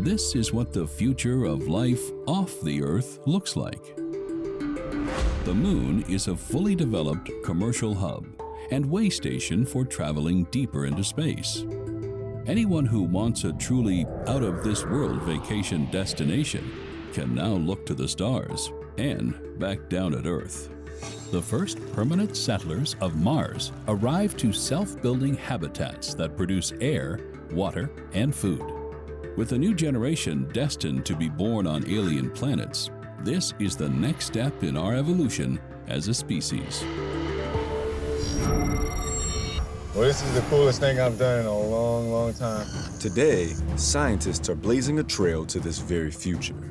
This is what the future of life off the Earth looks like. The Moon is a fully developed commercial hub and way station for traveling deeper into space. Anyone who wants a truly out-of-this-world vacation destination can now look to the stars and back down at Earth. The first permanent settlers of Mars arrived to self-building habitats that produce air, water, and food. With a new generation destined to be born on alien planets, this is the next step in our evolution as a species. Well, this is the coolest thing I've done in a long, long time. Today, scientists are blazing a trail to this very future.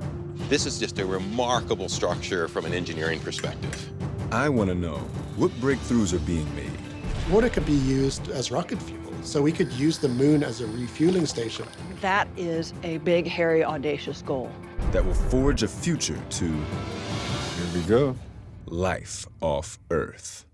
This is just a remarkable structure from an engineering perspective. I want to know what breakthroughs are being made. Water could be used as rocket fuel, so we could use the moon as a refueling station. That is a big, hairy, audacious goal. That will forge a future to Here we go. life off Earth.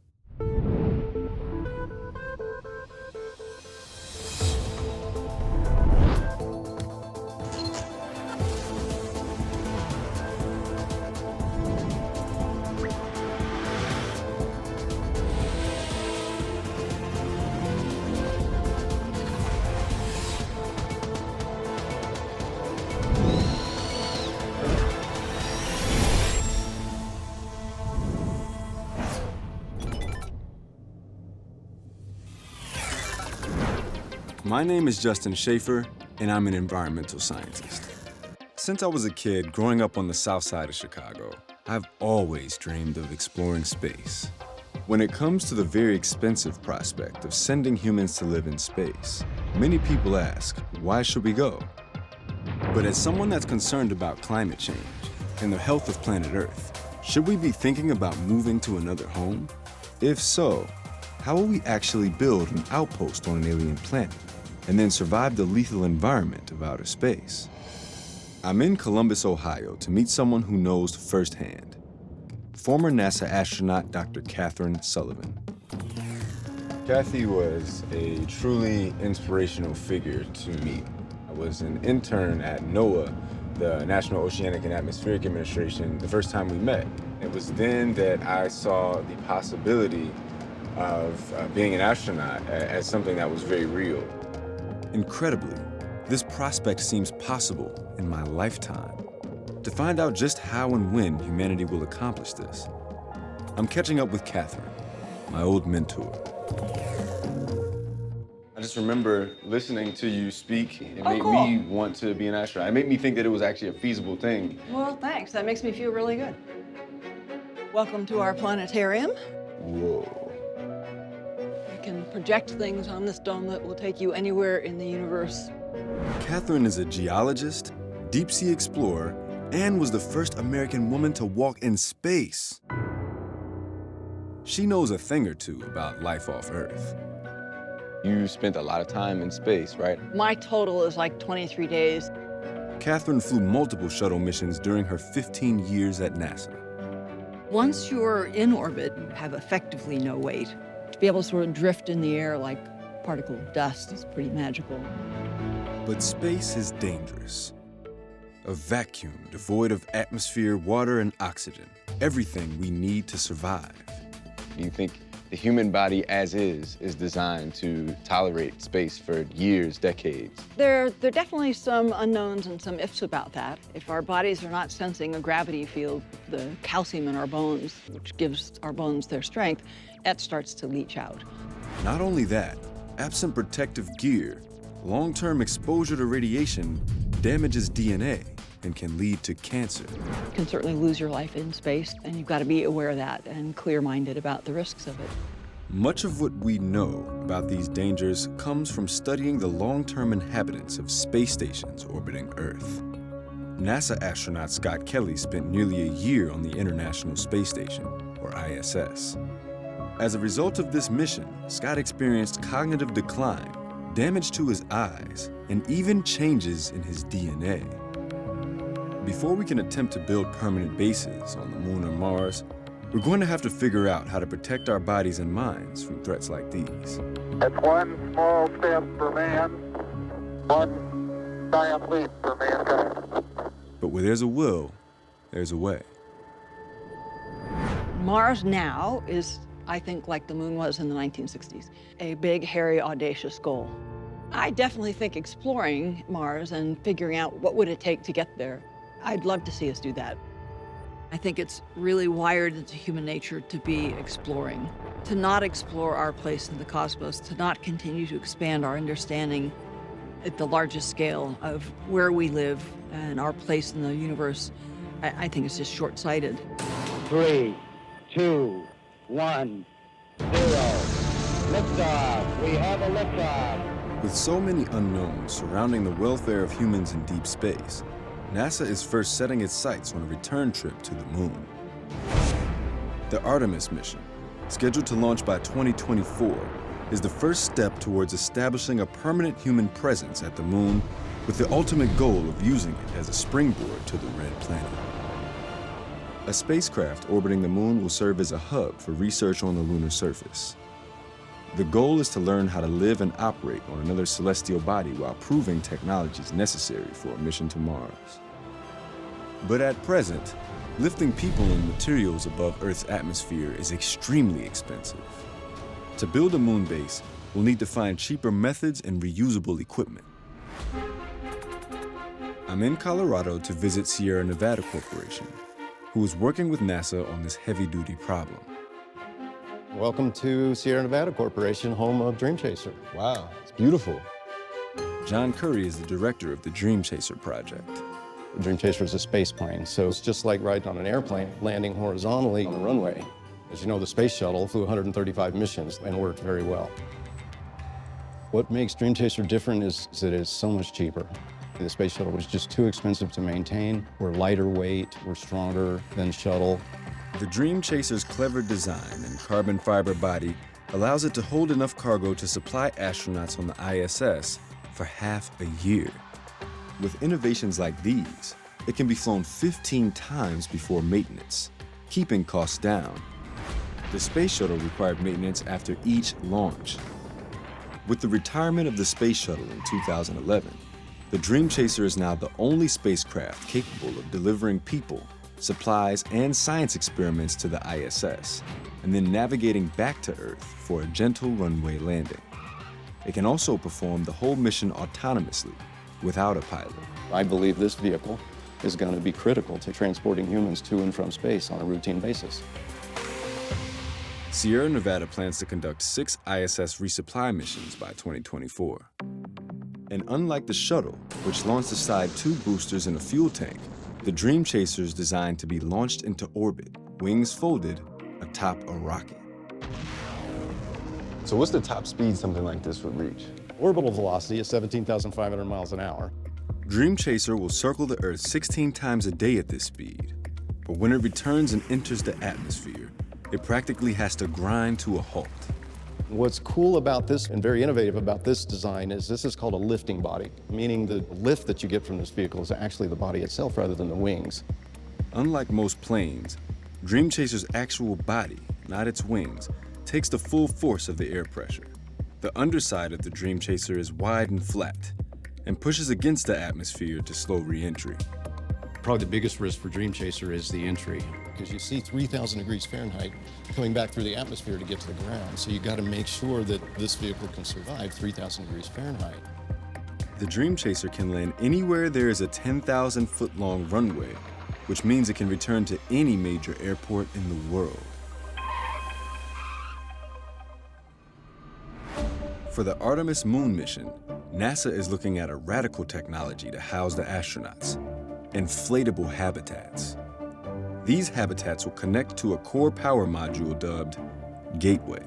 My name is Justin Schaefer, and I'm an environmental scientist. Since I was a kid growing up on the south side of Chicago, I've always dreamed of exploring space. When it comes to the very expensive prospect of sending humans to live in space, many people ask, why should we go? But as someone that's concerned about climate change and the health of planet Earth, should we be thinking about moving to another home? If so, how will we actually build an outpost on an alien planet and then survive the lethal environment of outer space? I'm in Columbus, Ohio to meet someone who knows firsthand. Former NASA astronaut Dr. Catherine Sullivan. Kathy was a truly inspirational figure to meet. I was an intern at NOAA, the National Oceanic and Atmospheric Administration, the first time we met. It was then that I saw the possibility of being an astronaut as something that was very real. Incredibly, this prospect seems possible in my lifetime. To find out just how and when humanity will accomplish this, I'm catching up with Catherine, my old mentor. I just remember listening to you speak. It made me want to be an astronaut. It made me think that it was actually a feasible thing. Well, thanks. That makes me feel really good. Welcome to our planetarium. Whoa. You can project things on this dome that will take you anywhere in the universe. Catherine is a geologist, deep-sea explorer, and was the first American woman to walk in space. She knows a thing or two about life off Earth. You spent a lot of time in space, right? My total is like 23 days. Catherine flew multiple shuttle missions during her 15 years at NASA. Once you're in orbit, you have effectively no weight. To be able to sort of drift in the air like particle of dust is pretty magical. But space is dangerous. A vacuum devoid of atmosphere, water, and oxygen. Everything we need to survive. You think the human body as is designed to tolerate space for years, decades? There are definitely some unknowns and some ifs about that. If our bodies are not sensing a gravity field, the calcium in our bones, which gives our bones their strength, that starts to leach out. Not only that, absent protective gear, long-term exposure to radiation damages DNA and can lead to cancer. You can certainly lose your life in space, and you've got to be aware of that and clear-minded about the risks of it. Much of what we know about these dangers comes from studying the long-term inhabitants of space stations orbiting Earth. NASA astronaut Scott Kelly spent nearly a year on the International Space Station, or ISS. As a result of this mission, Scott experienced cognitive decline, damage to his eyes, and even changes in his DNA. Before we can attempt to build permanent bases on the Moon or Mars, we're going to have to figure out how to protect our bodies and minds from threats like these. It's one small step for man, one triumph leap for mankind. But where there's a will, there's a way. Mars now is, I think, like the moon was in the 1960s, a big, hairy, audacious goal. I definitely think exploring Mars and figuring out what would it take to get there, I'd love to see us do that. I think it's really wired into human nature to be exploring, to not explore our place in the cosmos, to not continue to expand our understanding at the largest scale of where we live and our place in the universe. I think it's just short-sighted. 3, 2, 1, 0. Liftoff. We have a liftoff. With so many unknowns surrounding the welfare of humans in deep space, NASA is first setting its sights on a return trip to the moon. The Artemis mission, scheduled to launch by 2024, is the first step towards establishing a permanent human presence at the moon, with the ultimate goal of using it as a springboard to the Red Planet. A spacecraft orbiting the moon will serve as a hub for research on the lunar surface. The goal is to learn how to live and operate on another celestial body while proving technologies necessary for a mission to Mars. But at present, lifting people and materials above Earth's atmosphere is extremely expensive. To build a moon base, we'll need to find cheaper methods and reusable equipment. I'm in Colorado to visit Sierra Nevada Corporation, who is working with NASA on this heavy-duty problem. Welcome to Sierra Nevada Corporation, home of Dream Chaser. Wow, it's beautiful. John Curry is the director of the Dream Chaser project. Dream Chaser is a space plane, so it's just like riding on an airplane, landing horizontally on the runway. As you know, the space shuttle flew 135 missions and worked very well. What makes Dream Chaser different is that it's so much cheaper. The space shuttle was just too expensive to maintain. We're lighter weight, we're stronger than shuttle. The Dream Chaser's clever design and carbon fiber body allows it to hold enough cargo to supply astronauts on the ISS for half a year. With innovations like these, it can be flown 15 times before maintenance, keeping costs down. The space shuttle required maintenance after each launch. With the retirement of the space shuttle in 2011, the Dream Chaser is now the only spacecraft capable of delivering people, supplies, and science experiments to the ISS, and then navigating back to Earth for a gentle runway landing. It can also perform the whole mission autonomously, without a pilot. I believe this vehicle is going to be critical to transporting humans to and from space on a routine basis. Sierra Nevada plans to conduct 6 ISS resupply missions by 2024. And unlike the shuttle, which launched aside 2 boosters and a fuel tank, the Dream Chaser is designed to be launched into orbit, wings folded, atop a rocket. So what's the top speed something like this would reach? Orbital velocity is 17,500 miles an hour. Dream Chaser will circle the Earth 16 times a day at this speed. But when it returns and enters the atmosphere, it practically has to grind to a halt. What's cool about this and very innovative about this design is this is called a lifting body, meaning the lift that you get from this vehicle is actually the body itself rather than the wings. Unlike most planes, Dream Chaser's actual body, not its wings, takes the full force of the air pressure. The underside of the Dream Chaser is wide and flat and pushes against the atmosphere to slow re-entry. Probably the biggest risk for Dream Chaser is the entry, because you see 3,000 degrees Fahrenheit coming back through the atmosphere to get to the ground. So you got to make sure that this vehicle can survive 3,000 degrees Fahrenheit. The Dream Chaser can land anywhere there is a 10,000-foot-long runway, which means it can return to any major airport in the world. For the Artemis moon mission, NASA is looking at a radical technology to house the astronauts: inflatable habitats. These habitats will connect to a core power module dubbed Gateway.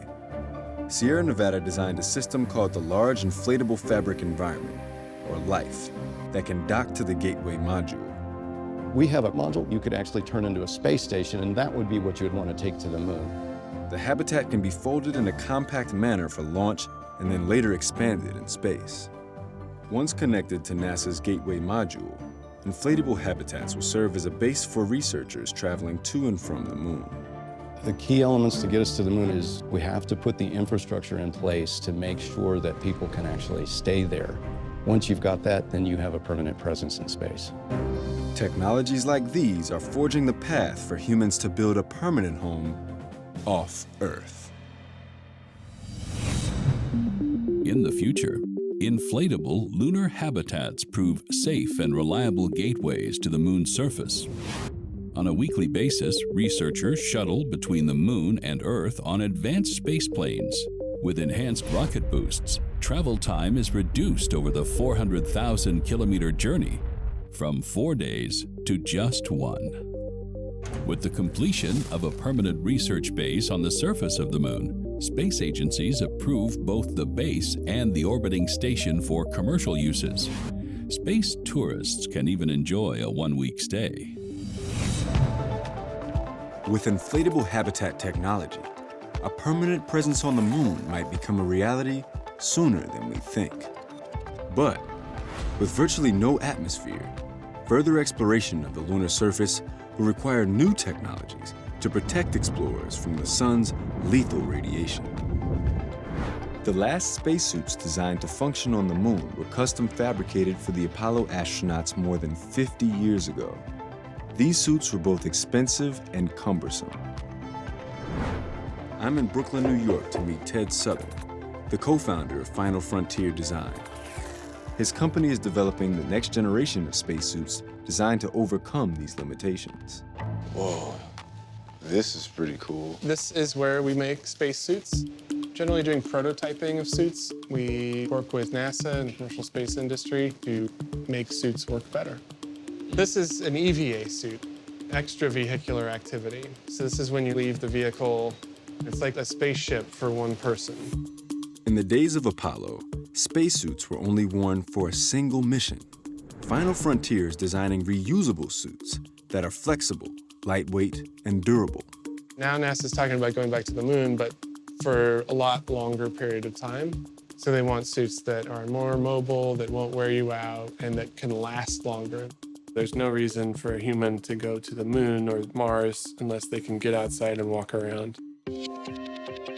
Sierra Nevada designed a system called the Large Inflatable Fabric Environment, or LIFE, that can dock to the Gateway module. We have a module you could actually turn into a space station, and that would be what you would want to take to the moon. The habitat can be folded in a compact manner for launch and then later expanded in space. Once connected to NASA's Gateway module, inflatable habitats will serve as a base for researchers traveling to and from the moon. The key elements to get us to the moon is we have to put the infrastructure in place to make sure that people can actually stay there Once you've got that, then you have a permanent presence in space. Technologies like these are forging the path for humans to build a permanent home off Earth. In the future, inflatable lunar habitats prove safe and reliable gateways to the moon's surface. On a weekly basis, researchers shuttle between the moon and Earth on advanced space planes. With enhanced rocket boosts, travel time is reduced over the 400,000-kilometer journey from 4 days to just 1. With the completion of a permanent research base on the surface of the moon, space agencies approve both the base and the orbiting station for commercial uses. Space tourists can even enjoy a one-week stay. With inflatable habitat technology, a permanent presence on the moon might become a reality sooner than we think. But with virtually no atmosphere, further exploration of the lunar surface will require new technologies to protect explorers from the sun's lethal radiation. The last spacesuits designed to function on the moon were custom fabricated for the Apollo astronauts more than 50 years ago. These suits were both expensive and cumbersome. I'm in Brooklyn, New York to meet Ted Southern, the co-founder of Final Frontier Design. His company is developing the next generation of spacesuits designed to overcome these limitations. Whoa, this is pretty cool. This is where we make spacesuits. Generally doing prototyping of suits. We work with NASA and the commercial space industry to make suits work better. This is an EVA suit, extravehicular activity. So this is when you leave the vehicle. It's like a spaceship for one person. In the days of Apollo, spacesuits were only worn for a single mission. Final Frontier is designing reusable suits that are flexible, lightweight, and durable. Now NASA's talking about going back to the moon, but for a lot longer period of time. So they want suits that are more mobile, that won't wear you out, and that can last longer. There's no reason for a human to go to the moon or Mars unless they can get outside and walk around.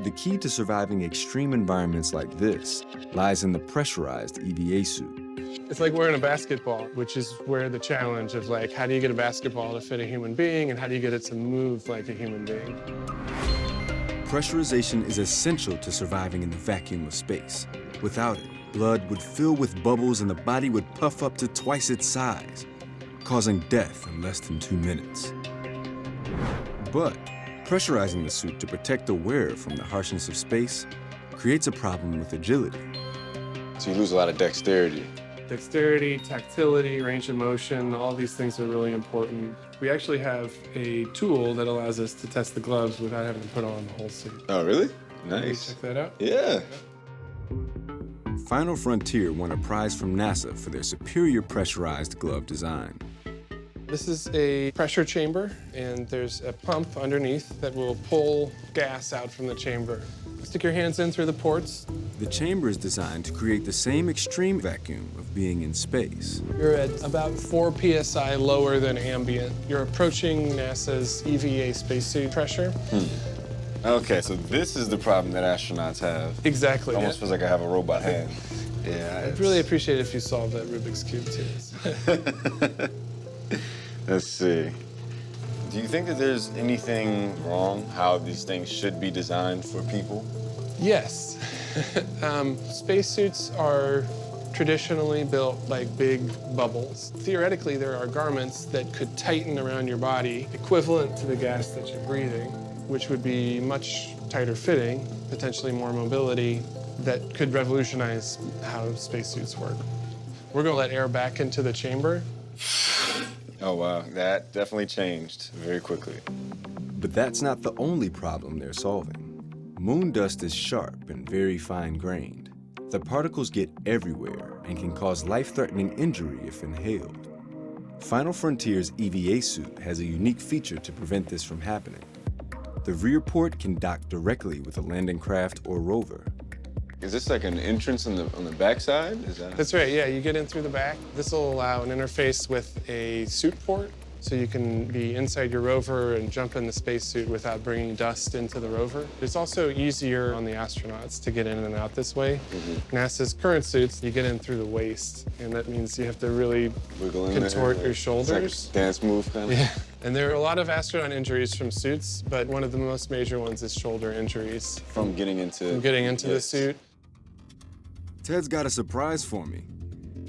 The key to surviving extreme environments like this lies in the pressurized EVA suit. It's like wearing a basketball, which is where the challenge of like, how do you get a basketball to fit a human being and how do you get it to move like a human being? Pressurization is essential to surviving in the vacuum of space. Without it, blood would fill with bubbles and the body would puff up to twice its size, causing death in less than 2 minutes. But pressurizing the suit to protect the wearer from the harshness of space creates a problem with agility. So you lose a lot of dexterity. Dexterity, tactility, range of motion, all these things are really important. We actually have a tool that allows us to test the gloves without having to put on the whole suit. Oh, really? Can you Nice. check that out? Yeah. Final Frontier won a prize from NASA for their superior pressurized glove design. This is a pressure chamber, and there's a pump underneath that will pull gas out from the chamber. Stick your hands in through the ports. The chamber is designed to create the same extreme vacuum of being in space. You're at about 4 psi lower than ambient. You're approaching NASA's EVA spacesuit pressure. Okay, so this is the problem that astronauts have. Exactly. Almost feels like I have a robot hand. Yeah. I'd really appreciate it if you solved that Rubik's Cube, too. Let's see. Do you think that there's anything wrong how these things should be designed for people? Yes. Spacesuits are traditionally built like big bubbles. Theoretically, there are garments that could tighten around your body equivalent to the gas that you're breathing, which would be much tighter fitting, potentially more mobility, that could revolutionize how spacesuits work. We're going to let air back into the chamber. Oh, wow. That definitely changed very quickly. But that's not the only problem they're solving. Moon dust is sharp and very fine-grained. The particles get everywhere and can cause life-threatening injury if inhaled. Final Frontier's EVA suit has a unique feature to prevent this from happening. The rear port can dock directly with a landing craft or rover. Is this like an entrance on the backside? Is that? That's right, yeah, you get in through the back. This will allow an interface with a suit port so you can be inside your rover and jump in the spacesuit without bringing dust into the rover. It's also easier on the astronauts to get in and out this way. NASA's current suits, you get in through the waist, and that means you have to really contort your shoulders. It's like a dance move, kind of. Yeah. And there are a lot of astronaut injuries from suits, but one of the most major ones is shoulder injuries. From getting into the suit. Ted's got a surprise for me.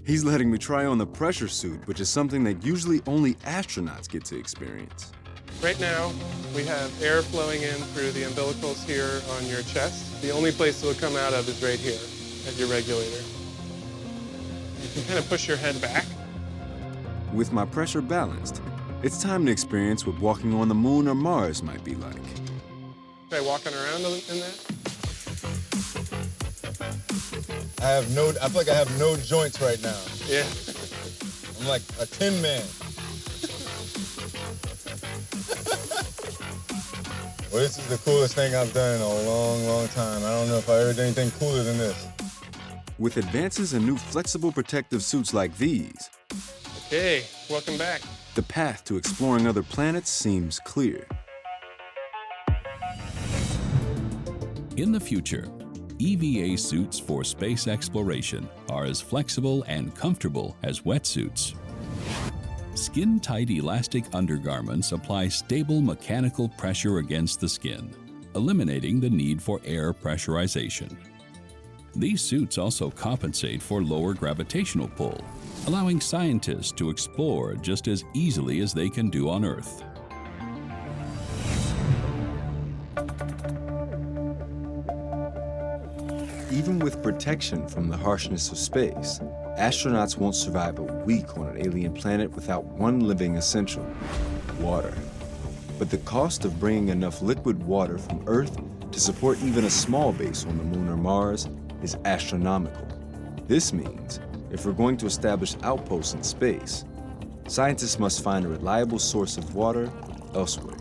He's letting me try on the pressure suit, which is something that usually only astronauts get to experience. Right now, we have air flowing in through the umbilicals here on your chest. The only place it will come out of is right here at your regulator. You can kind of push your head back. With my pressure balanced, it's time to experience what walking on the moon or Mars might be like. Try walking around in that. I feel like I have no joints right now. Yeah. I'm like a tin man. Well, this is the coolest thing I've done in a long, long time. I don't know if I ever did anything cooler than this. With advances in new flexible protective suits like these, Hey, welcome back. the path to exploring other planets seems clear. In the future, EVA suits for space exploration are as flexible and comfortable as wetsuits. Skin-tight elastic undergarments apply stable mechanical pressure against the skin, eliminating the need for air pressurization. These suits also compensate for lower gravitational pull, allowing scientists to explore just as easily as they can do on Earth. Even with protection from the harshness of space, astronauts won't survive a week on an alien planet without one living essential: water. But the cost of bringing enough liquid water from Earth to support even a small base on the Moon or Mars is astronomical. This means, if we're going to establish outposts in space, scientists must find a reliable source of water elsewhere.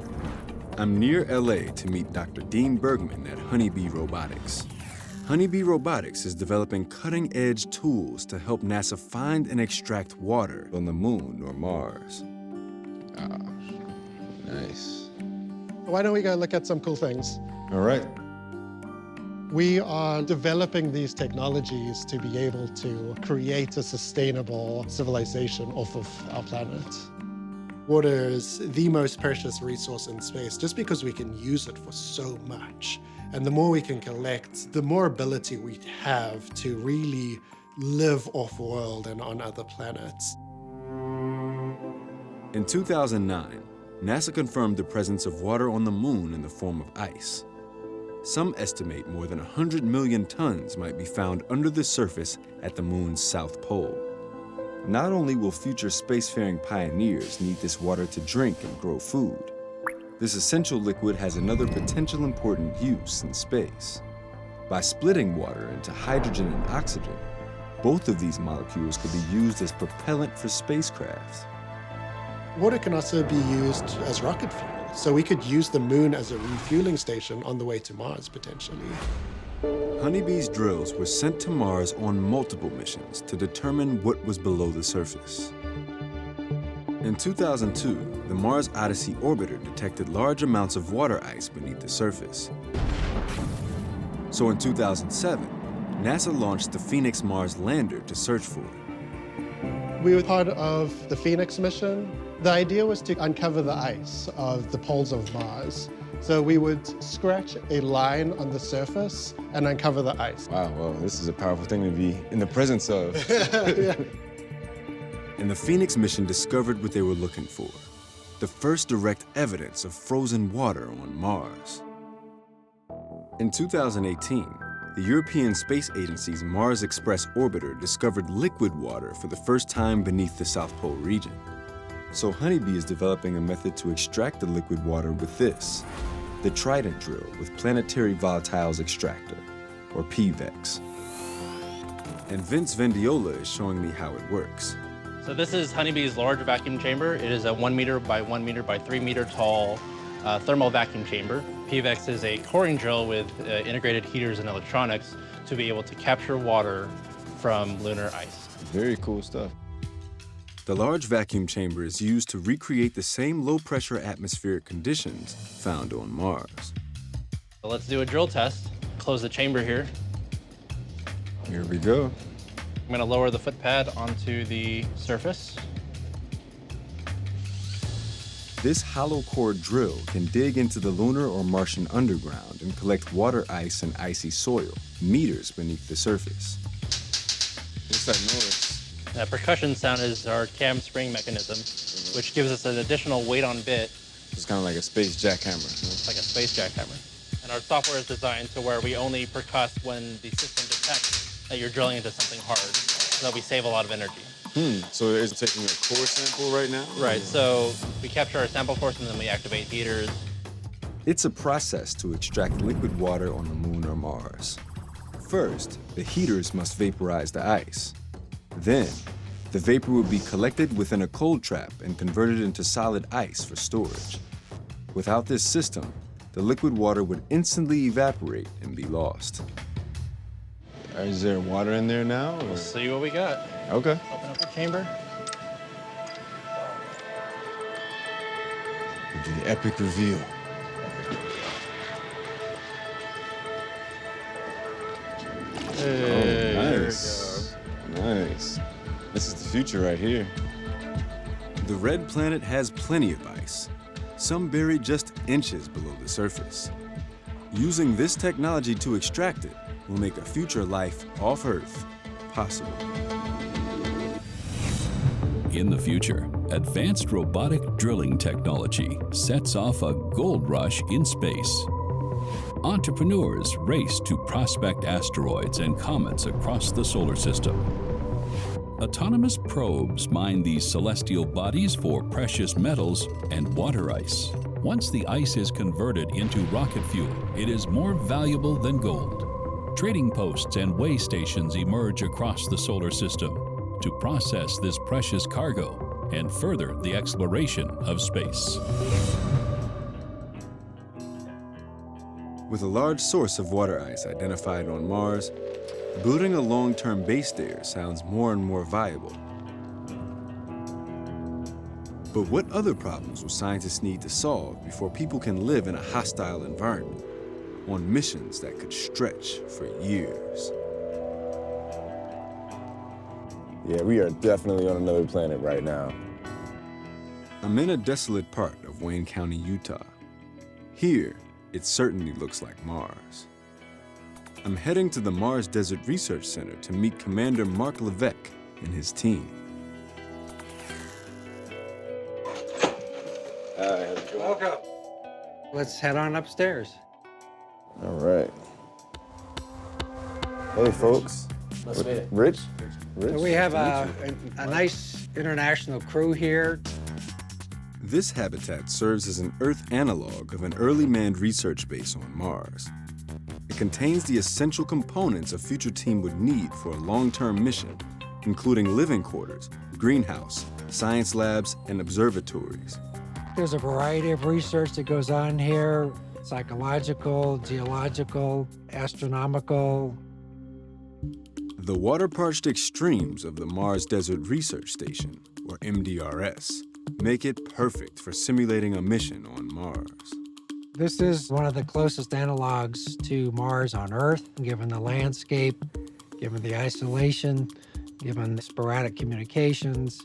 I'm near LA to meet Dr. Dean Bergman at Honeybee Robotics. Honeybee Robotics is developing cutting-edge tools to help NASA find and extract water on the Moon or Mars. Ah, nice. Why don't we go look at some cool things? All right. We are developing these technologies to be able to create a sustainable civilization off of our planet. Water is the most precious resource in space just because we can use it for so much. And the more we can collect, the more ability we have to really live off-world and on other planets. In 2009, NASA confirmed the presence of water on the Moon in the form of ice. Some estimate more than 100 million tons might be found under the surface at the Moon's south pole. Not only will future spacefaring pioneers need this water to drink and grow food, this essential liquid has another potential important use in space. By splitting water into hydrogen and oxygen, both of these molecules could be used as propellant for spacecrafts. Water can also be used as rocket fuel, so we could use the Moon as a refueling station on the way to Mars, potentially. Honeybee's drills were sent to Mars on multiple missions to determine what was below the surface. In 2002, the Mars Odyssey orbiter detected large amounts of water ice beneath the surface. So in 2007, NASA launched the Phoenix Mars lander to search for it. We were part of the Phoenix mission. The idea was to uncover the ice of the poles of Mars. So we would scratch a line on the surface and uncover the ice. Wow, well, this is a powerful thing to be in the presence of. Yeah. And the Phoenix mission discovered what they were looking for: the first direct evidence of frozen water on Mars. In 2018, the European Space Agency's Mars Express orbiter discovered liquid water for the first time beneath the South Pole region. So Honeybee is developing a method to extract the liquid water with this, the Trident drill with Planetary Volatiles Extractor, or PVEX. And Vince Vendiola is showing me how it works. So this is Honeybee's large vacuum chamber. It is a 1 meter by 1 meter by 3 meter tall thermal vacuum chamber. PVEX is a coring drill with integrated heaters and electronics to be able to capture water from lunar ice. Very cool stuff. The large vacuum chamber is used to recreate the same low-pressure atmospheric conditions found on Mars. So let's do a drill test. Close the chamber here. Here we go. I'm going to lower the foot pad onto the surface. This hollow core drill can dig into the lunar or Martian underground and collect water ice and icy soil meters beneath the surface. What's that noise? That percussion sound is our cam spring mechanism, which gives us an additional weight on bit. It's kind of like a space jackhammer. It's like a space jackhammer. And our software is designed to where we only percuss when the system detects that you're drilling into something hard, so that we save a lot of energy. So it's taking a core sample right now? Right, so we capture our sample course and then we activate heaters. It's a process to extract liquid water on the Moon or Mars. First, the heaters must vaporize the ice. Then, the vapor will be collected within a cold trap and converted into solid ice for storage. Without this system, the liquid water would instantly evaporate and be lost. Is there water in there now? Or? Let's see what we got. Okay. Open up the chamber. The epic reveal. Hey, oh, nice. Nice. This is the future right here. The red planet has plenty of ice, some buried just inches below the surface. Using this technology to extract it will make a future life off Earth possible. In the future, advanced robotic drilling technology sets off a gold rush in space. Entrepreneurs race to prospect asteroids and comets across the solar system. Autonomous probes mine these celestial bodies for precious metals and water ice. Once the ice is converted into rocket fuel, it is more valuable than gold. Trading posts and way stations emerge across the solar system to process this precious cargo and further the exploration of space. With a large source of water ice identified on Mars, building a long-term base there sounds more and more viable. But what other problems will scientists need to solve before people can live in a hostile environment on missions that could stretch for years? Yeah, we are definitely on another planet right now. I'm in a desolate part of Wayne County, Utah. Here, it certainly looks like Mars. I'm heading to the Mars Desert Research Center to meet Commander Mark Levesque and his team. Hi, how's it going? Welcome. Let's head on upstairs. All right. Hey, folks. Let's meet it. Rich? So we have a nice international crew here. This habitat serves as an Earth analog of an early manned research base on Mars. It contains the essential components a future team would need for a long-term mission, including living quarters, greenhouse, science labs, and observatories. There's a variety of research that goes on here: psychological, geological, astronomical. The water-parched extremes of the Mars Desert Research Station, or MDRS, make it perfect for simulating a mission on Mars. This is one of the closest analogs to Mars on Earth, given the landscape, given the isolation, given the sporadic communications.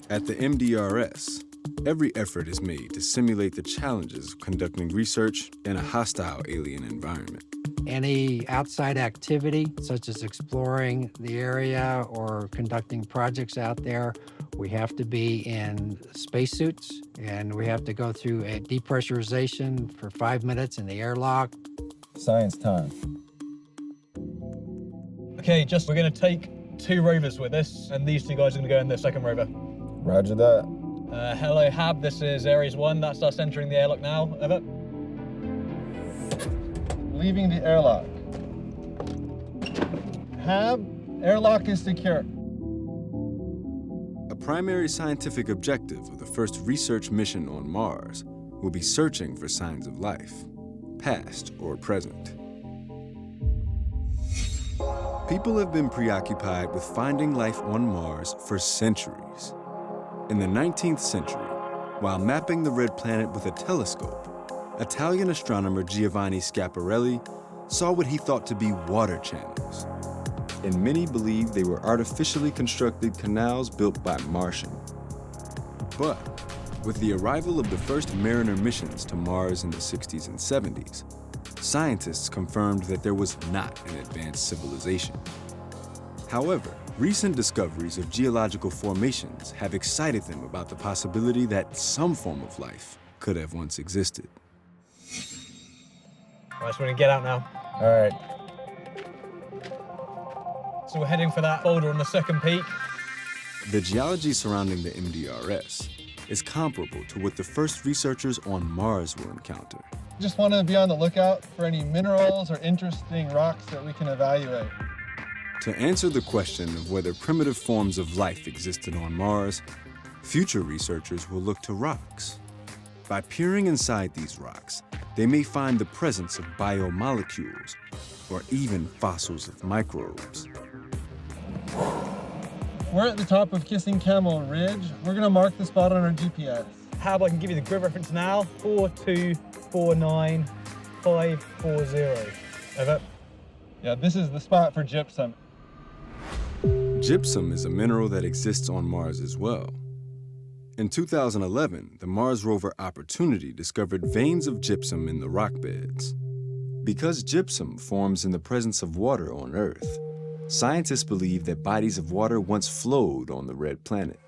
At the MDRS, every effort is made to simulate the challenges of conducting research in a hostile alien environment. Any outside activity, such as exploring the area or conducting projects out there, we have to be in spacesuits, and we have to go through a depressurization for 5 minutes in the airlock. Science time. Okay, we're going to take 2 rovers with us, and these 2 guys are going to go in the second rover. Roger that. Hello, Hab. This is Ares 1. That's us entering the airlock now. Over. Leaving the airlock. Hab, airlock is secure. A primary scientific objective of the first research mission on Mars will be searching for signs of life, past or present. People have been preoccupied with finding life on Mars for centuries. In the 19th century, while mapping the red planet with a telescope, Italian astronomer Giovanni Schiaparelli saw what he thought to be water channels. And many believed they were artificially constructed canals built by Martians. But with the arrival of the first Mariner missions to Mars in the 60s and 70s, scientists confirmed that there was not an advanced civilization. However, recent discoveries of geological formations have excited them about the possibility that some form of life could have once existed. Right, so we're gonna get out now. All right. So we're heading for that boulder on the second peak. The geology surrounding the MDRS is comparable to what the first researchers on Mars will encounter. Just want to be on the lookout for any minerals or interesting rocks that we can evaluate. To answer the question of whether primitive forms of life existed on Mars, future researchers will look to rocks. By peering inside these rocks, they may find the presence of biomolecules or even fossils of microbes. We're at the top of Kissing Camel Ridge. We're going to mark the spot on our GPS. How about I can give you the grid reference now? 4249540. Over. Yeah, this is the spot for gypsum. Gypsum is a mineral that exists on Mars as well. In 2011, the Mars rover Opportunity discovered veins of gypsum in the rock beds. Because gypsum forms in the presence of water on Earth, scientists believe that bodies of water once flowed on the red planet.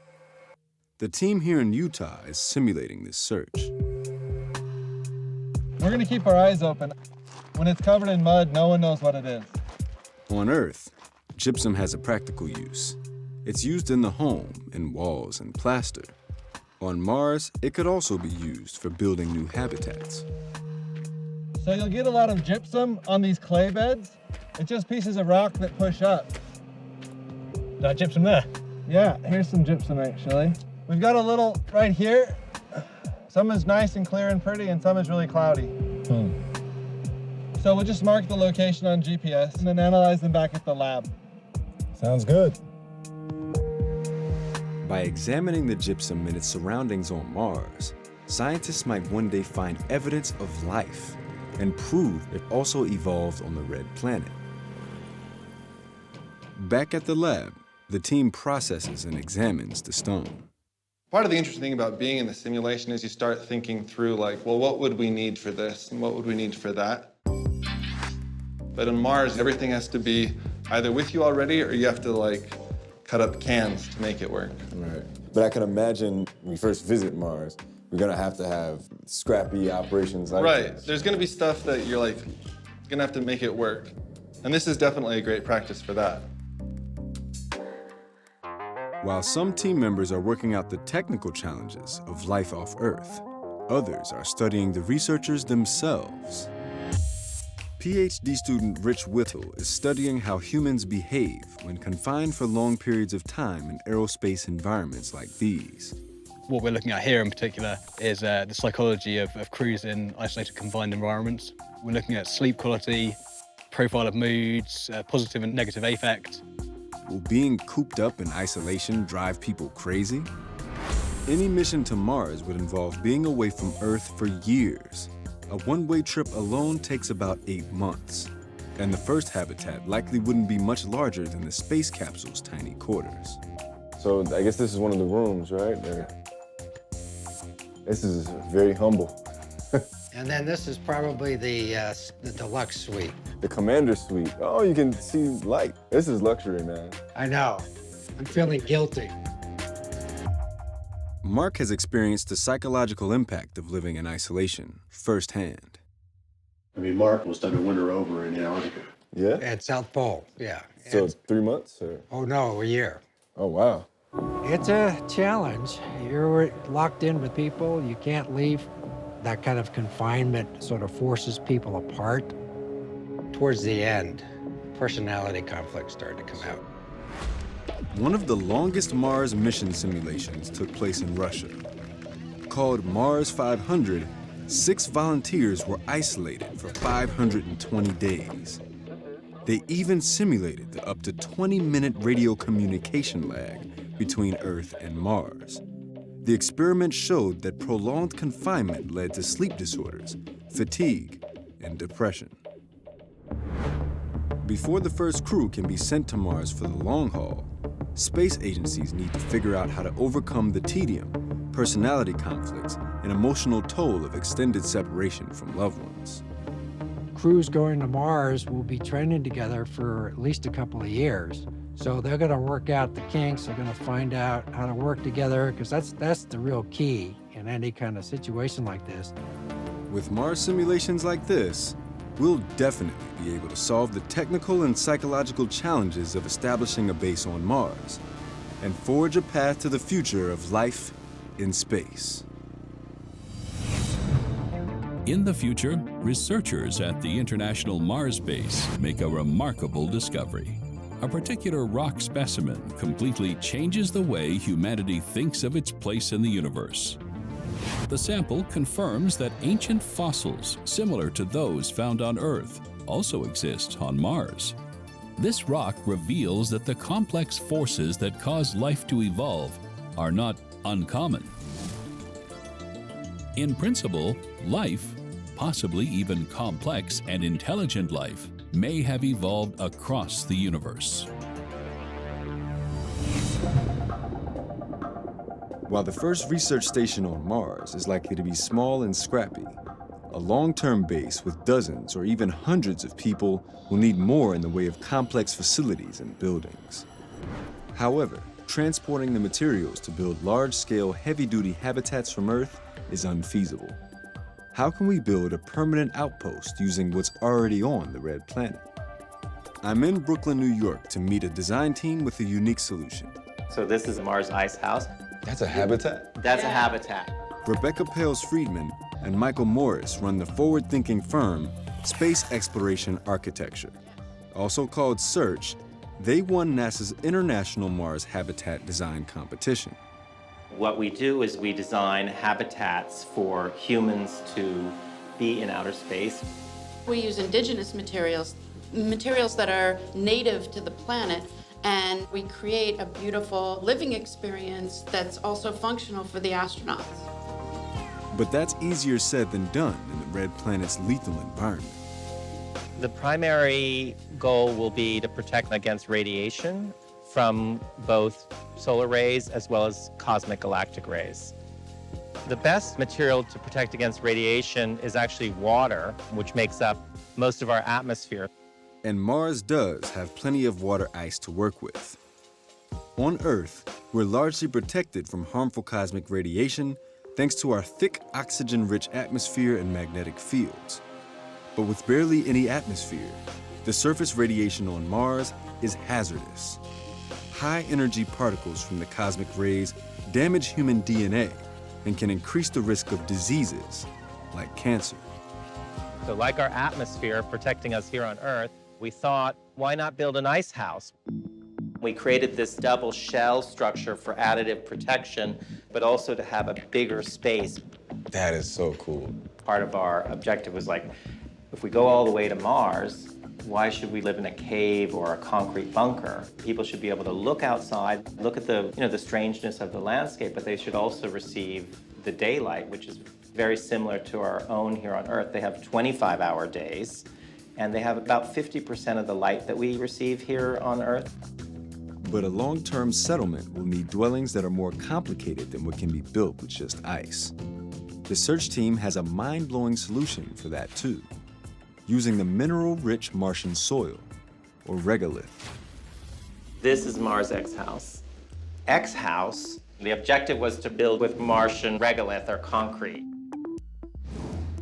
The team here in Utah is simulating this search. We're going to keep our eyes open. When it's covered in mud, no one knows what it is. On Earth, gypsum has a practical use. It's used in the home, in walls and plaster. On Mars, it could also be used for building new habitats. So you'll get a lot of gypsum on these clay beds. It's just pieces of rock that push up. That gypsum there? Yeah, here's some gypsum actually. We've got a little right here. Some is nice and clear and pretty, and some is really cloudy. So we'll just mark the location on GPS and then analyze them back at the lab. Sounds good. By examining the gypsum and its surroundings on Mars, scientists might one day find evidence of life and prove it also evolved on the red planet. Back at the lab, the team processes and examines the stone. Part of the interesting thing about being in the simulation is you start thinking through like, well, what would we need for this and what would we need for that? But on Mars, everything has to be either with you already or you have to like cut up cans to make it work. Right. But I can imagine when we first visit Mars, we're gonna have to have scrappy operations like Right. this. There's gonna be stuff that you're like, gonna have to make it work. And this is definitely a great practice for that. While some team members are working out the technical challenges of life off Earth, others are studying the researchers themselves. PhD student Rich Whittle is studying how humans behave when confined for long periods of time in aerospace environments like these. What we're looking at here in particular is the psychology of crews in isolated confined environments. We're looking at sleep quality, profile of moods, positive and negative affect. Will being cooped up in isolation drive people crazy? Any mission to Mars would involve being away from Earth for years. A one-way trip alone takes about 8 months. And the first habitat likely wouldn't be much larger than the space capsule's tiny quarters. So I guess this is one of the rooms, right? This is very humble. And then this is probably the deluxe suite. The commander suite. Oh, you can see light. This is luxury, man. I know. I'm feeling guilty. Mark has experienced the psychological impact of living in isolation firsthand. I mean, Mark was done a winter over in Antarctica. Yeah? At South Pole, yeah. So it's 3 months? Or? Oh, no, a year. Oh, wow. It's a challenge. You're locked in with people. You can't leave. That kind of confinement sort of forces people apart. Towards the end, personality conflicts started to come out. One of the longest Mars mission simulations took place in Russia. Called Mars 500, 6 volunteers were isolated for 520 days. They even simulated the up to 20-minute radio communication lag between Earth and Mars. The experiment showed that prolonged confinement led to sleep disorders, fatigue, and depression. Before the first crew can be sent to Mars for the long haul, space agencies need to figure out how to overcome the tedium, personality conflicts, and emotional toll of extended separation from loved ones. Crews going to Mars will be training together for at least a couple of years. So they're going to work out the kinks, they're going to find out how to work together, because that's the real key in any kind of situation like this. With Mars simulations like this, we'll definitely be able to solve the technical and psychological challenges of establishing a base on Mars and forge a path to the future of life in space. In the future, researchers at the International Mars Base make a remarkable discovery. A particular rock specimen completely changes the way humanity thinks of its place in the universe. The sample confirms that ancient fossils similar to those found on Earth also exist on Mars. This rock reveals that the complex forces that cause life to evolve are not uncommon. In principle, life, possibly even complex and intelligent life, may have evolved across the universe. While the first research station on Mars is likely to be small and scrappy, a long-term base with dozens or even hundreds of people will need more in the way of complex facilities and buildings. However, transporting the materials to build large-scale, heavy-duty habitats from Earth is unfeasible. How can we build a permanent outpost using what's already on the red planet? I'm in Brooklyn, New York to meet a design team with a unique solution. So this is Mars Ice House. That's a habitat? That's a habitat. Rebecca Pales-Friedman and Michael Morris run the forward-thinking firm Space Exploration Architecture. Also called SEARCH, they won NASA's International Mars Habitat Design Competition. What we do is we design habitats for humans to be in outer space. We use indigenous materials, materials that are native to the planet, and we create a beautiful living experience that's also functional for the astronauts. But that's easier said than done in the red planet's lethal environment. The primary goal will be to protect against radiation from both solar rays as well as cosmic galactic rays. The best material to protect against radiation is actually water, which makes up most of our atmosphere. And Mars does have plenty of water ice to work with. On Earth, we're largely protected from harmful cosmic radiation thanks to our thick, oxygen-rich atmosphere and magnetic fields. But with barely any atmosphere, the surface radiation on Mars is hazardous. High-energy particles from the cosmic rays damage human DNA and can increase the risk of diseases like cancer. So like our atmosphere protecting us here on Earth, we thought, why not build an ice house? We created this double shell structure for additive protection, but also to have a bigger space. That is so cool. Part of our objective was like, if we go all the way to Mars, why should we live in a cave or a concrete bunker? People should be able to look outside, look at the strangeness of the landscape, but they should also receive the daylight, which is very similar to our own here on Earth. They have 25-hour days, and they have about 50% of the light that we receive here on Earth. But a long-term settlement will need dwellings that are more complicated than what can be built with just ice. The search team has a mind-blowing solution for that too, using the mineral-rich Martian soil, or regolith. This is Mars X House. X House, the objective was to build with Martian regolith, or concrete.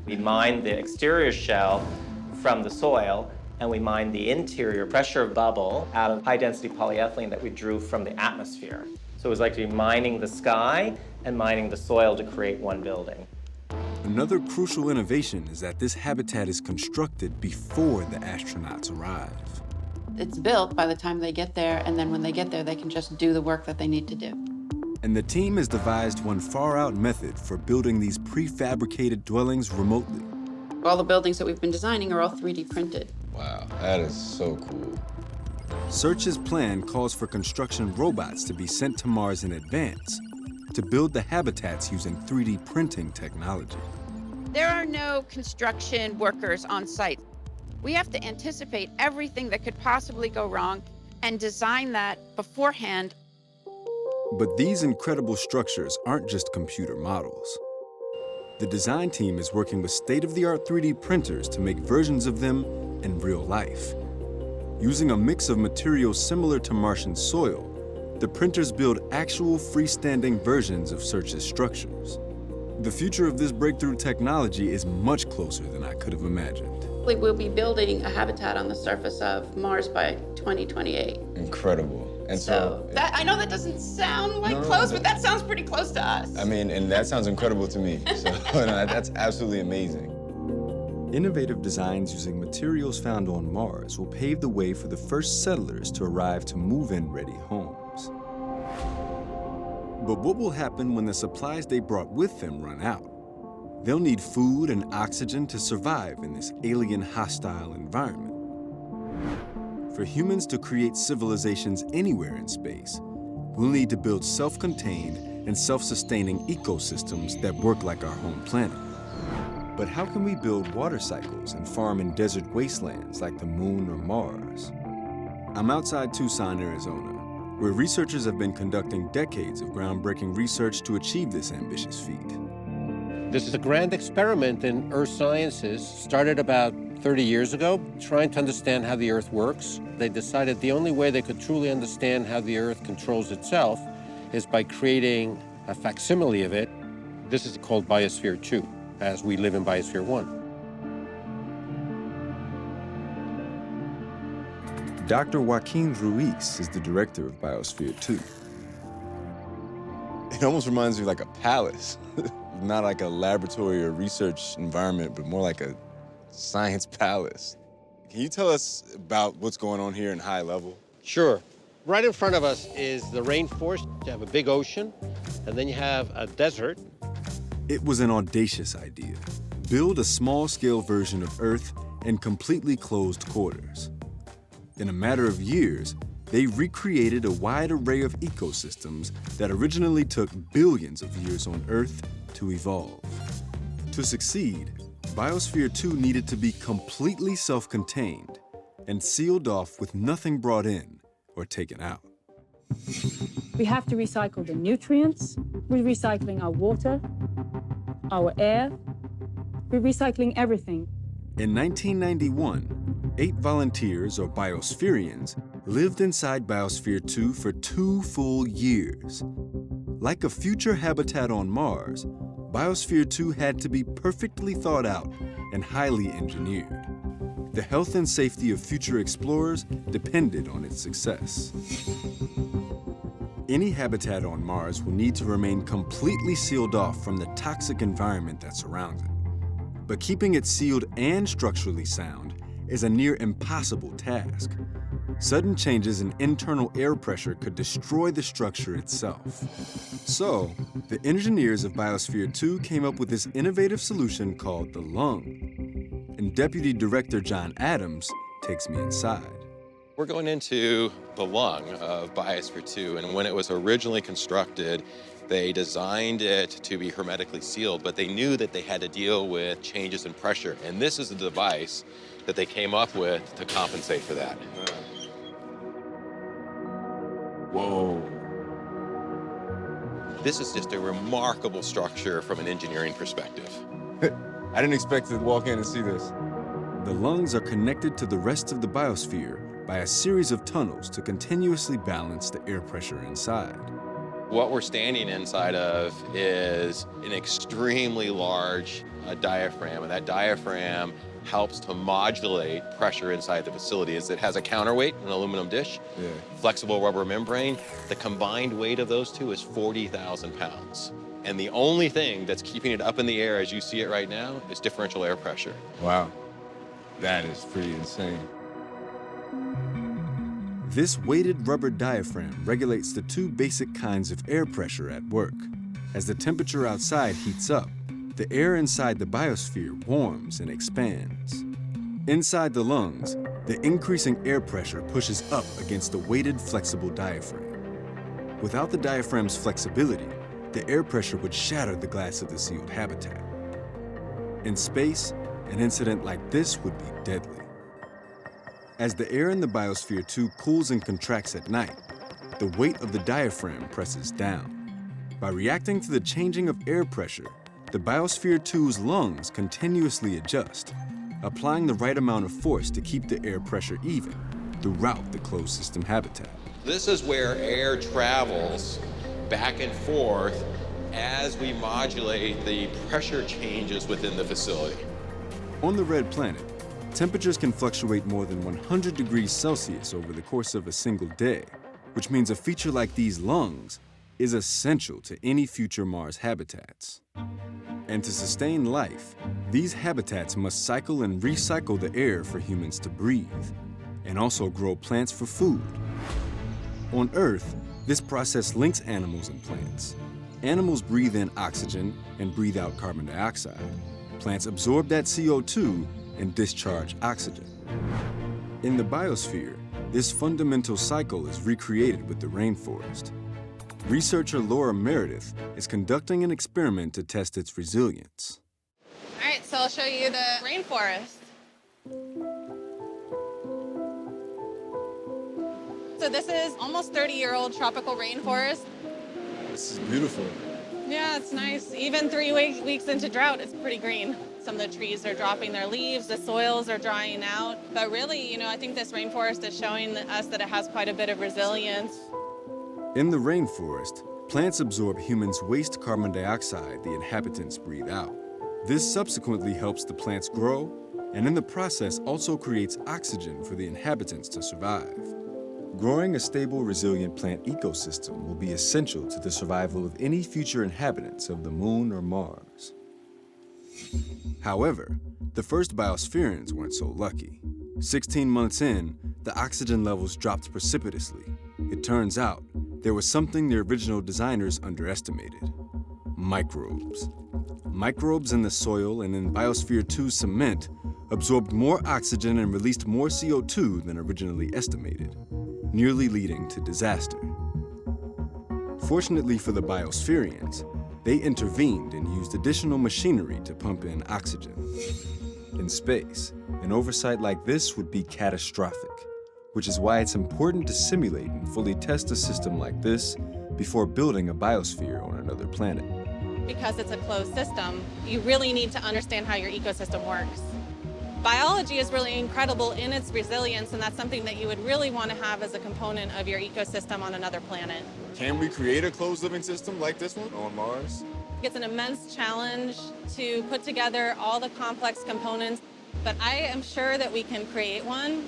We mined the exterior shell from the soil, and we mined the interior pressure bubble out of high-density polyethylene that we drew from the atmosphere. So it was like mining the sky and mining the soil to create one building. Another crucial innovation is that this habitat is constructed before the astronauts arrive. It's built by the time they get there, and then when they get there, they can just do the work that they need to do. And the team has devised one far-out method for building these prefabricated dwellings remotely. All the buildings that we've been designing are all 3D printed. Wow, that is so cool. Search's plan calls for construction robots to be sent to Mars in advance to build the habitats using 3D printing technology. There are no construction workers on site. We have to anticipate everything that could possibly go wrong and design that beforehand. But these incredible structures aren't just computer models. The design team is working with state-of-the-art 3D printers to make versions of them in real life. Using a mix of materials similar to Martian soil, the printers build actual freestanding versions of Search's structures. The future of this breakthrough technology is much closer than I could have imagined. We'll be building a habitat on the surface of Mars by 2028. Incredible. And so that, I know that doesn't sound like close, but that sounds pretty close to us. I mean, and that sounds incredible to me. So no, that's absolutely amazing. Innovative designs using materials found on Mars will pave the way for the first settlers to arrive to move-in ready homes. But what will happen when the supplies they brought with them run out? They'll need food and oxygen to survive in this alien hostile environment. For humans to create civilizations anywhere in space, we'll need to build self-contained and self-sustaining ecosystems that work like our home planet. But how can we build water cycles and farm in desert wastelands like the Moon or Mars? I'm outside Tucson, Arizona, where researchers have been conducting decades of groundbreaking research to achieve this ambitious feat. This is a grand experiment in earth sciences, started about 30 years ago, trying to understand how the Earth works. They decided the only way they could truly understand how the Earth controls itself is by creating a facsimile of it. This is called Biosphere 2, as we live in Biosphere 1. Dr. Joaquin Ruiz is the director of Biosphere 2. It almost reminds me of like a palace. Not like a laboratory or research environment, but more like a science palace. Can you tell us about what's going on here in high level? Sure. Right in front of us is the rainforest. You have a big ocean, and then you have a desert. It was an audacious idea. Build a small-scale version of Earth in completely closed quarters. In a matter of years, they recreated a wide array of ecosystems that originally took billions of years on Earth to evolve. To succeed, Biosphere 2 needed to be completely self-contained and sealed off with nothing brought in or taken out. We have to recycle the nutrients. We're recycling our water, our air. We're recycling everything. In 1991, 8 volunteers, or biospherians, lived inside Biosphere 2 for 2 full years. Like a future habitat on Mars, Biosphere 2 had to be perfectly thought out and highly engineered. The health and safety of future explorers depended on its success. Any habitat on Mars will need to remain completely sealed off from the toxic environment that surrounds it. But keeping it sealed and structurally sound is a near impossible task. Sudden changes in internal air pressure could destroy the structure itself. So, the engineers of Biosphere 2 came up with this innovative solution called the lung. And Deputy Director John Adams takes me inside. We're going into the lung of Biosphere 2, and when it was originally constructed, they designed it to be hermetically sealed, but they knew that they had to deal with changes in pressure. And this is the device that they came up with to compensate for that. Whoa. This is just a remarkable structure from an engineering perspective. I didn't expect to walk in and see this. The lungs are connected to the rest of the biosphere by a series of tunnels to continuously balance the air pressure inside. What we're standing inside of is an extremely large diaphragm, and that diaphragm helps to modulate pressure inside the facility. As it has a counterweight, an aluminum dish, flexible rubber membrane. The combined weight of those two is 40,000 pounds. And the only thing that's keeping it up in the air as you see it right now is differential air pressure. Wow, that is pretty insane. This weighted rubber diaphragm regulates the 2 basic kinds of air pressure at work. As the temperature outside heats up, the air inside the biosphere warms and expands. Inside the lungs, the increasing air pressure pushes up against the weighted, flexible diaphragm. Without the diaphragm's flexibility, the air pressure would shatter the glass of the sealed habitat. In space, an incident like this would be deadly. As the air in the Biosphere 2 cools and contracts at night, the weight of the diaphragm presses down. By reacting to the changing of air pressure, the Biosphere 2's lungs continuously adjust, applying the right amount of force to keep the air pressure even throughout the closed system habitat. This is where air travels back and forth as we modulate the pressure changes within the facility. On the red planet, temperatures can fluctuate more than 100 degrees Celsius over the course of a single day, which means a feature like these lungs is essential to any future Mars habitats. And to sustain life, these habitats must cycle and recycle the air for humans to breathe, and also grow plants for food. On Earth, this process links animals and plants. Animals breathe in oxygen and breathe out carbon dioxide. Plants absorb that CO2 and discharge oxygen. In the biosphere, this fundamental cycle is recreated with the rainforest. Researcher Laura Meredith is conducting an experiment to test its resilience. All right, so I'll show you the rainforest. So this is almost 30-year-old tropical rainforest. This is beautiful. Yeah, it's nice. Even 3 weeks into drought, it's pretty green. Some of the trees are dropping their leaves, the soils are drying out. But really, I think this rainforest is showing us that it has quite a bit of resilience. In the rainforest, plants absorb humans' waste carbon dioxide the inhabitants breathe out. This subsequently helps the plants grow, and in the process also creates oxygen for the inhabitants to survive. Growing a stable, resilient plant ecosystem will be essential to the survival of any future inhabitants of the Moon or Mars. However, the first biospherians weren't so lucky. 16 months in, the oxygen levels dropped precipitously. It turns out, there was something the original designers underestimated: microbes. Microbes in the soil and in Biosphere 2 cement absorbed more oxygen and released more CO2 than originally estimated, nearly leading to disaster. Fortunately for the biospherians, they intervened and used additional machinery to pump in oxygen. In space, an oversight like this would be catastrophic, which is why it's important to simulate and fully test a system like this before building a biosphere on another planet. Because it's a closed system, you really need to understand how your ecosystem works. Biology is really incredible in its resilience, and that's something that you would really want to have as a component of your ecosystem on another planet. Can we create a closed living system like this one on Mars? It's an immense challenge to put together all the complex components, but I am sure that we can create one.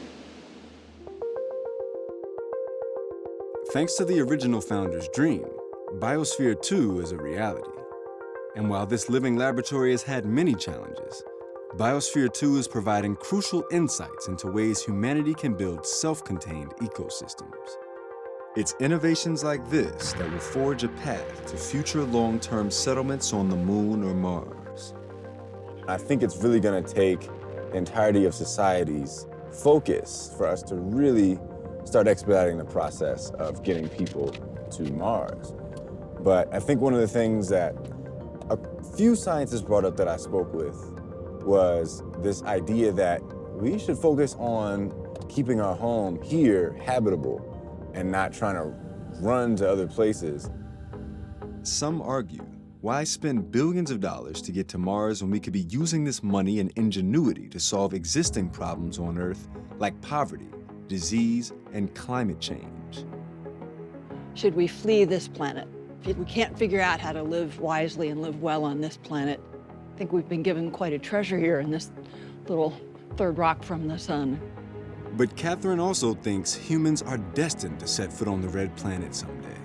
Thanks to the original founder's dream, Biosphere 2 is a reality. And while this living laboratory has had many challenges, Biosphere 2 is providing crucial insights into ways humanity can build self-contained ecosystems. It's innovations like this that will forge a path to future long-term settlements on the Moon or Mars. I think it's really going to take the entirety of society's focus for us to really start expediting the process of getting people to Mars. But I think one of the things that a few scientists brought up that I spoke with was this idea that we should focus on keeping our home here habitable and not trying to run to other places. Some argue, why spend billions of dollars to get to Mars when we could be using this money and ingenuity to solve existing problems on Earth like poverty, disease, and climate change? Should we flee this planet? If we can't figure out how to live wisely and live well on this planet, I think we've been given quite a treasure here in this little third rock from the sun. But Catherine also thinks humans are destined to set foot on the red planet someday.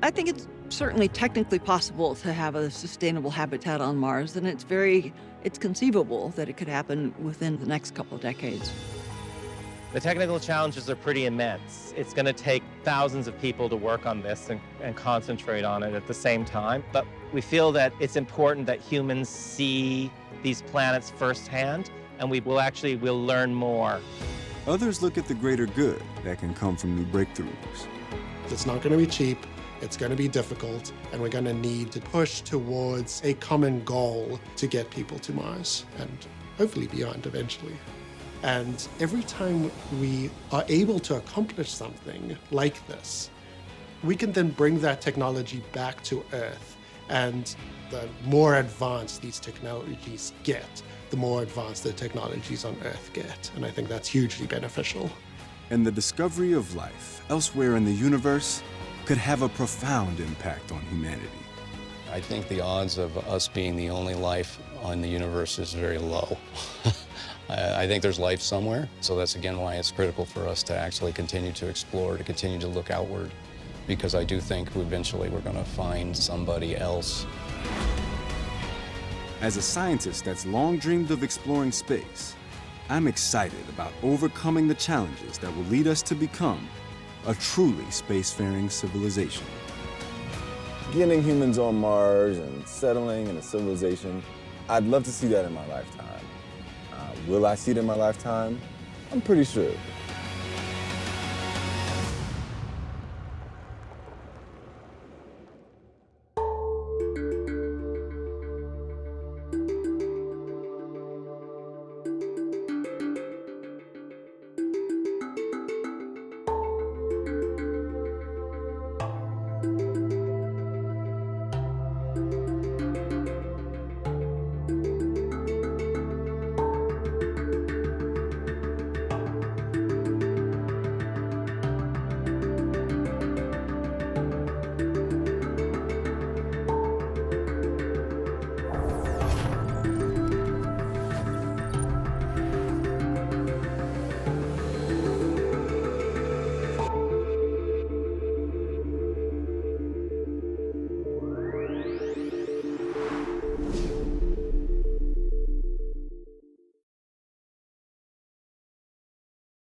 I think it's certainly technically possible to have a sustainable habitat on Mars, and it's conceivable that it could happen within the next couple of decades. The technical challenges are pretty immense. It's going to take thousands of people to work on this and concentrate on it at the same time. But we feel that it's important that humans see these planets firsthand and we'll learn more. Others look at the greater good that can come from new breakthroughs. It's not going to be cheap, it's going to be difficult, and we're going to need to push towards a common goal to get people to Mars, and hopefully beyond eventually. And every time we are able to accomplish something like this, we can then bring that technology back to Earth. And the more advanced these technologies get, the more advanced the technologies on Earth get. And I think that's hugely beneficial. And the discovery of life elsewhere in the universe could have a profound impact on humanity. I think the odds of us being the only life on the universe is very low. I think there's life somewhere, so that's again why it's critical for us to actually continue to explore, to continue to look outward, because I do think eventually we're going to find somebody else. As a scientist that's long dreamed of exploring space, I'm excited about overcoming the challenges that will lead us to become a truly spacefaring civilization. Getting humans on Mars and settling in a civilization, I'd love to see that in my lifetime. Will I see it in my lifetime? I'm pretty sure.